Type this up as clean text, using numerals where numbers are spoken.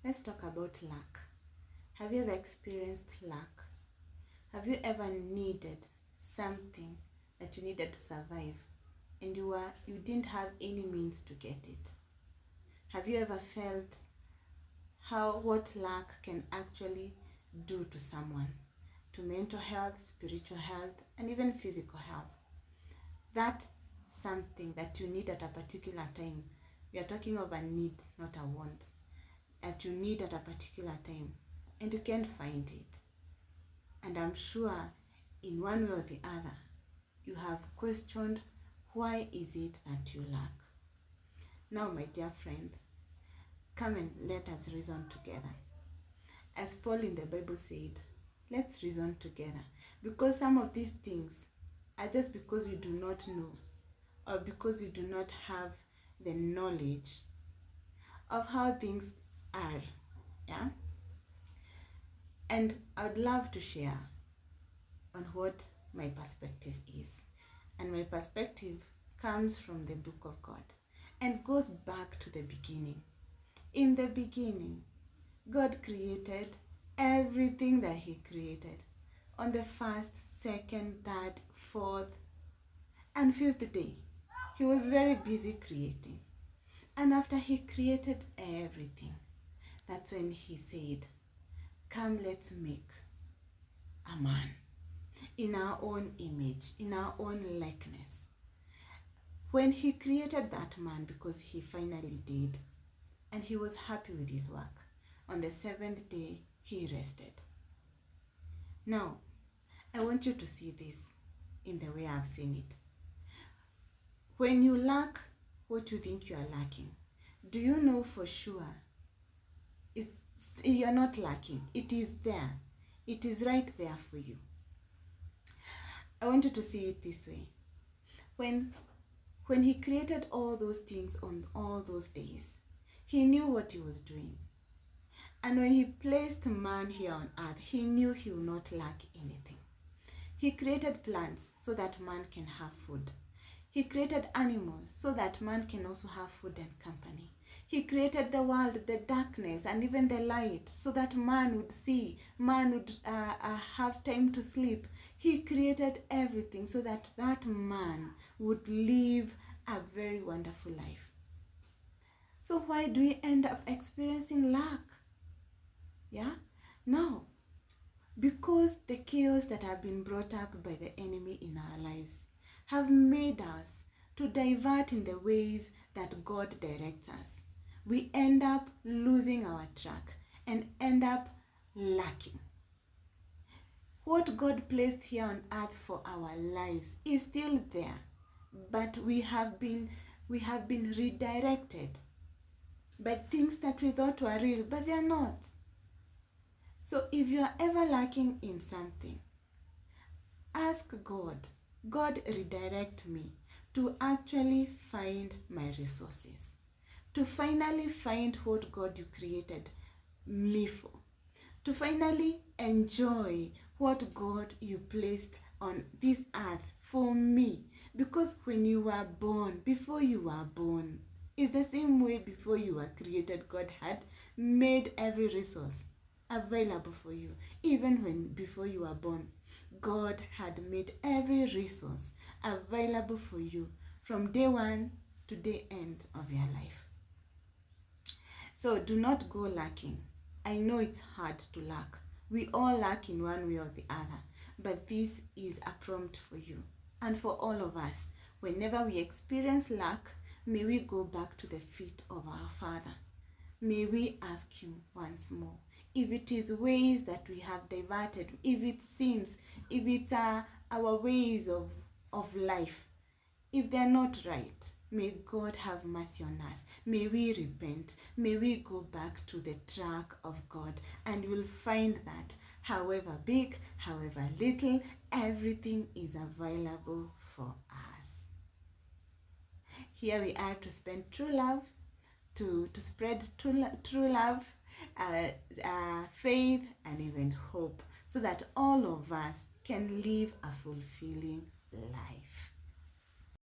Let's talk about luck. Have you ever experienced luck? Have you ever needed something that you needed to survive and you didn't have any means to get it? Have you ever felt what luck can actually do to someone, to mental health, spiritual health, and even physical health? That something that you need at a particular time. We are talking of a need, not a want. That you need at a particular time and you can't find it. And I'm sure in one way or the other, you have questioned, why is it that you lack? Now, my dear friend, come and let us reason together. As Paul in the Bible said, let's reason together. Because some of these things are just because we do not know, or because we do not have the knowledge of how things are. Yeah? And I'd love to share on what my perspective is. And my perspective comes from the book of God and goes back to the beginning. In the beginning, God created everything that He created on the first, second, third, fourth, and fifth day. He was very busy creating. And after He created everything, that's when He said, come, let's make a man in our own image, in our own likeness. When He created that man, because He finally did, and He was happy with His work, on the seventh day, He rested. Now, I want you to see this in the way I've seen it. When you lack what you think you are lacking, do you know for sure you're not lacking? It is there. It is right there for you. I want you to see it this way. When He created all those things on all those days, He knew what He was doing. And when He placed man here on earth, He knew He would not lack anything. He created plants so that man can have food. He created animals so that man can also have food and company. He created the world, the darkness, and even the light so that man would see, man would have time to sleep. He created everything so that that man would live a very wonderful life. So why do we end up experiencing lack? Yeah? No. Because the chaos that have been brought up by the enemy in our lives have made us to divert in the ways that God directs us. We end up losing our track and end up lacking. What God placed here on earth for our lives is still there, but we have been redirected by things that we thought were real, but they are not. So if you are ever lacking in something, ask God, God, redirect me to actually find my resources, to finally find what God you created me for, to finally enjoy what God you placed on this earth for me. Because when you were born, before you were born, it's the same way before you were created, God had made every resource available for you. Even when before you were born, God had made every resource available for you from day one to the end of your life. So do not go lacking. I know it's hard to lack. We all lack in one way or the other, but this is a prompt for you and for all of us. Whenever we experience lack, may we go back to the feet of our Father. May we ask Him once more. If it is ways that we have diverted, if it's sins, if it's our ways of life, if they're not right, may God have mercy on us. May we repent. May we go back to the track of God, and we'll find that however big, however little, everything is available for us. Here we are to spend true love, to spread true love, faith, and even hope, so that all of us can live a fulfilling life.